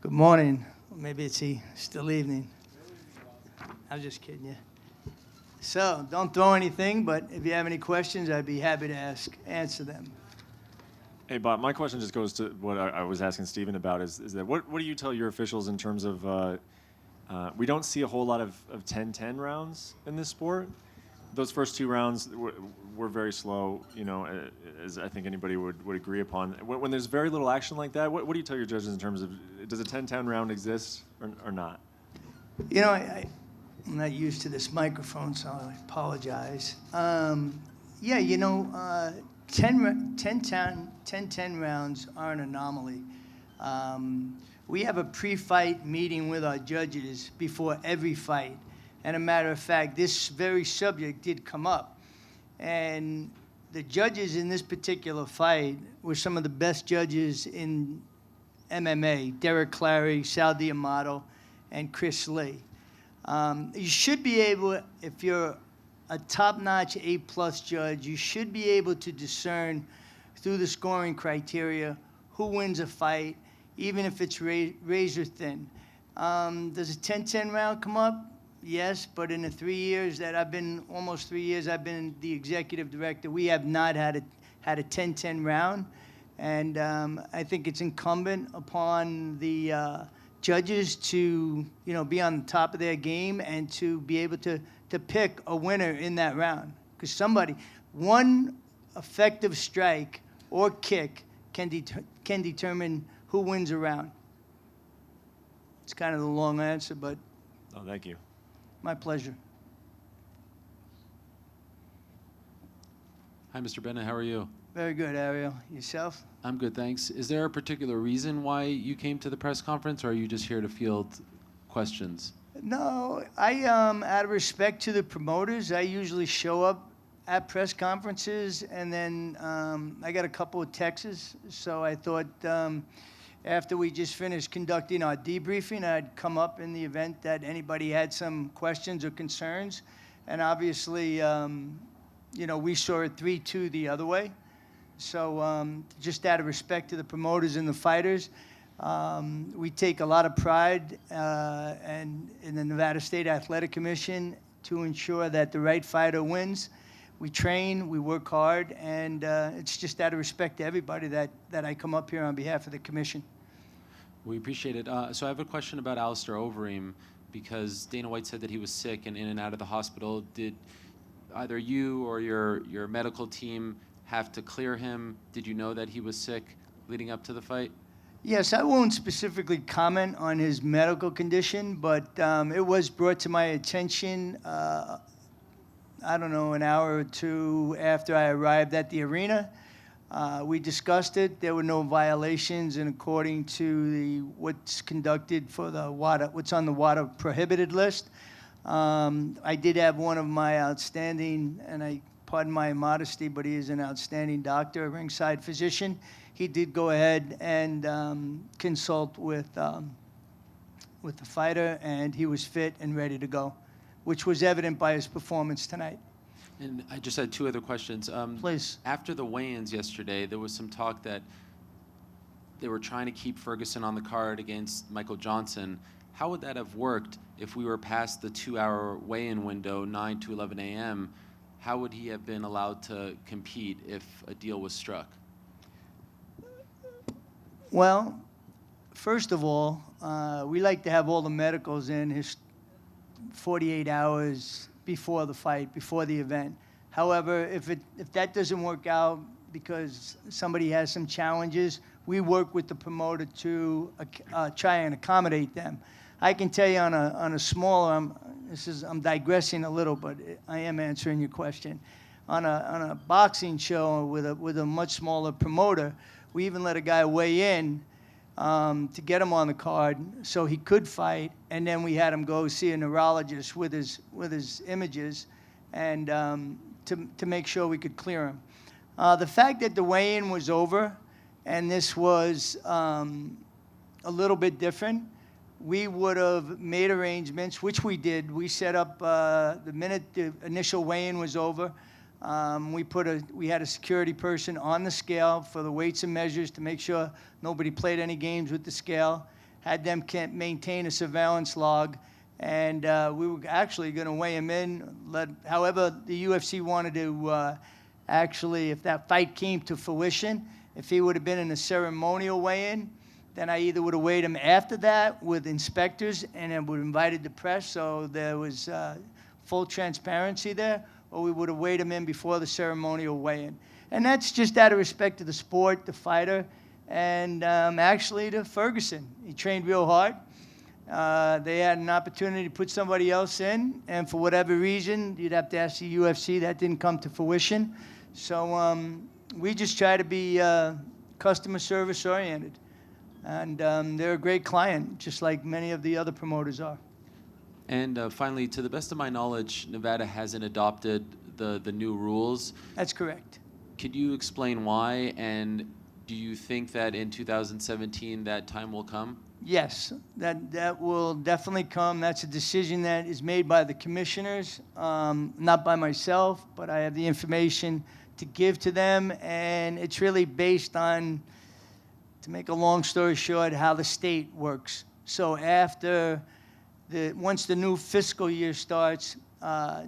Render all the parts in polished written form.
Good morning. Or maybe it's still evening. I was just kidding you. So don't throw anything, but if you have any questions, I'd be happy to answer them. Hey, Bob, my question just goes to what I was asking Stephen about is that what do you tell your officials in terms of, we don't see a whole lot of 10-10 rounds in this sport. Those first two rounds were very slow, as I think anybody would agree upon. When there's very little action like that, what do you tell your judges in terms of, does a 10-10 round exist or not? I'm not used to this microphone, so I apologize. 10-10 rounds are an anomaly. We have a pre-fight meeting with our judges before every fight. And a matter of fact, this very subject did come up. And the judges in this particular fight were some of the best judges in MMA, Derek Clary, Sal D'Amato, and Chris Lee. You should be able, if you're a top-notch A-plus judge, you should be able to discern through the scoring criteria who wins a fight, even if it's razor thin. Does a 10-10 round come up? Yes, but in the 3 years that almost 3 years I've been the executive director, we have not had a 10-10 round. And I think it's incumbent upon the judges to, be on the top of their game and to be able to pick a winner in that round. Because one effective strike or kick can determine who wins a round. It's kind of the long answer, but. Oh, thank you. My pleasure. Hi, Mr. Bennett. How are you? Very good, Ariel. Yourself? I'm good, thanks. Is there a particular reason why you came to the press conference, or are you just here to field questions? No, out of respect to the promoters, I usually show up at press conferences, and then I got a couple of texts, so I thought after we just finished conducting our debriefing, I'd come up in the event that anybody had some questions or concerns. And obviously, we saw it 3-2 the other way. So just out of respect to the promoters and the fighters, we take a lot of pride and in the Nevada State Athletic Commission to ensure that the right fighter wins. We train, we work hard, and it's just out of respect to everybody that I come up here on behalf of the commission. We appreciate it. So I have a question about Alistair Overeem, because Dana White said that he was sick and in and out of the hospital. Did either you or your medical team have to clear him? Did you know that he was sick leading up to the fight? Yes, I won't specifically comment on his medical condition, but it was brought to my attention an hour or two after I arrived at the arena. We discussed it. There were no violations, and according to what's conducted for what's on the WADA prohibited list, I did have one of my outstanding, and I pardon my modesty, but he is an outstanding doctor, a ringside physician. He did go ahead and consult with the fighter, and he was fit and ready to go, which was evident by his performance tonight. And I just had two other questions. Please. After the weigh-ins yesterday, there was some talk that they were trying to keep Ferguson on the card against Michael Johnson. How would that have worked if we were past the 2-hour weigh-in window, 9 to 11 a.m.? How would he have been allowed to compete if a deal was struck? Well, first of all, we like to have all the medicals in 48 hours before the fight, before the event. However, if that doesn't work out because somebody has some challenges, we work with the promoter to try and accommodate them. I can tell you on a smaller, I'm digressing a little, but I am answering your question. On a boxing show with a much smaller promoter, we even let a guy weigh in to get him on the card so he could fight, and then we had him go see a neurologist with his images and to make sure we could clear him. The fact that the weigh-in was over and this was a little bit different, we would have made arrangements, which we did. We set up the minute the initial weigh-in was over. We had a security person on the scale for the weights and measures to make sure nobody played any games with the scale. had them maintain a surveillance log, and we were actually going to weigh him in. However, the UFC wanted to actually, if that fight came to fruition, if he would have been in a ceremonial weigh-in, then I either would have weighed him after that with inspectors and then would have invited the press, so there was full transparency there, or we would have weighed him in before the ceremonial weigh-in. And that's just out of respect to the sport, the fighter, and actually to Ferguson. He trained real hard. They had an opportunity to put somebody else in, and for whatever reason, you'd have to ask the UFC, that didn't come to fruition. So we just try to be customer service oriented. And they're a great client, just like many of the other promoters are. And finally, to the best of my knowledge, Nevada hasn't adopted the new rules. That's correct. Could you explain why, and do you think that in 2017 that time will come? Yes, that will definitely come. That's a decision that is made by the commissioners, not by myself, but I have the information to give to them, and it's really based on, to make a long story short, how the state works. So after once the new fiscal year starts,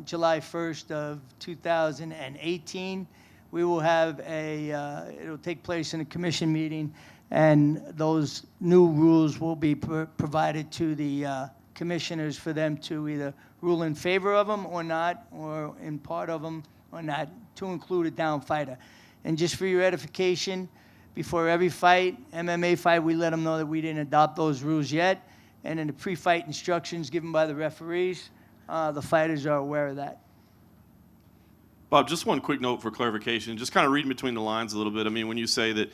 July 1st of 2018, we will have it'll take place in a commission meeting, and those new rules will be provided to the commissioners for them to either rule in favor of them or not, or in part of them or not, to include a down fighter. And just for your edification, before every fight, MMA fight, we let them know that we didn't adopt those rules yet. And in the pre-fight instructions given by the referees, the fighters are aware of that. Bob, just one quick note for clarification. Just kind of reading between the lines a little bit. I mean, when you say that,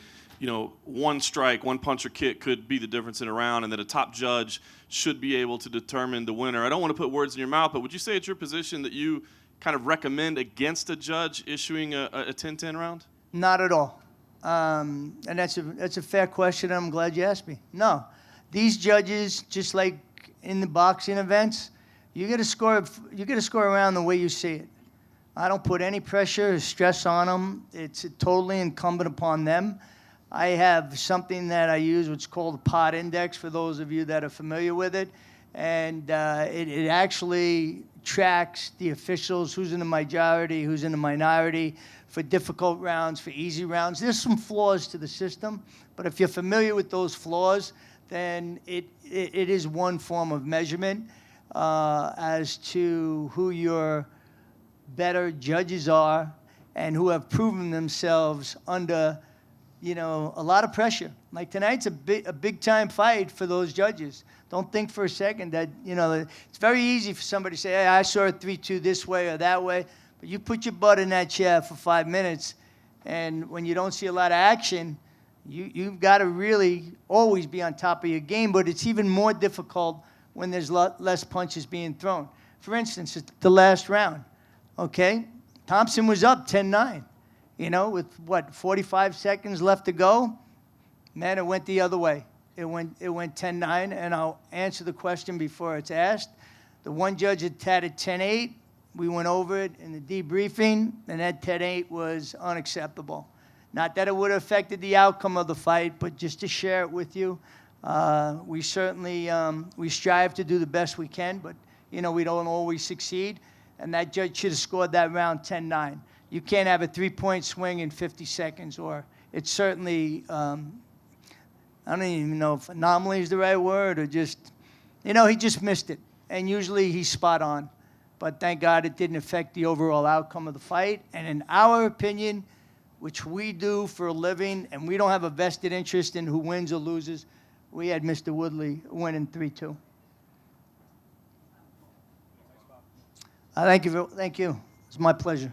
one strike, one punch or kick could be the difference in a round, and that a top judge should be able to determine the winner. I don't want to put words in your mouth, but would you say it's your position that you kind of recommend against a judge issuing a 10-10 round? Not at all. And that's a fair question. I'm glad you asked me. No, these judges, just like in the boxing events, you got to score around the way you see it. I don't put any pressure or stress on them. It's totally incumbent upon them. I have something that I use, which is called the POD index, for those of you that are familiar with it. And it actually tracks the officials, who's in the majority, who's in the minority, for difficult rounds, for easy rounds. There's some flaws to the system, but if you're familiar with those flaws, then it is one form of measurement as to who your better judges are and who have proven themselves under, a lot of pressure. Like tonight's a big time fight for those judges. Don't think for a second that, it's very easy for somebody to say, hey, I saw it 3-2 this way or that way, but you put your butt in that chair for 5 minutes, and when you don't see a lot of action, you've got to really always be on top of your game, but it's even more difficult when there's less punches being thrown. For instance, it's the last round. Okay, Thompson was up 10-9, with 45 seconds left to go. Man, it went the other way. It went 10-9, and I'll answer the question before it's asked. The one judge had it 10-8. We went over it in the debriefing, and that 10-8 was unacceptable. Not that it would have affected the outcome of the fight, but just to share it with you. We certainly we strive to do the best we can, but we don't always succeed. And that judge should have scored that round 10-9. You can't have a 3-point swing in 50 seconds, or it's certainly, I don't even know if anomaly is the right word, or just, he just missed it. And usually he's spot on. But thank God it didn't affect the overall outcome of the fight. And in our opinion, which we do for a living, and we don't have a vested interest in who wins or loses, we had Mr. Woodley winning 3-2. Thank you. It's my pleasure.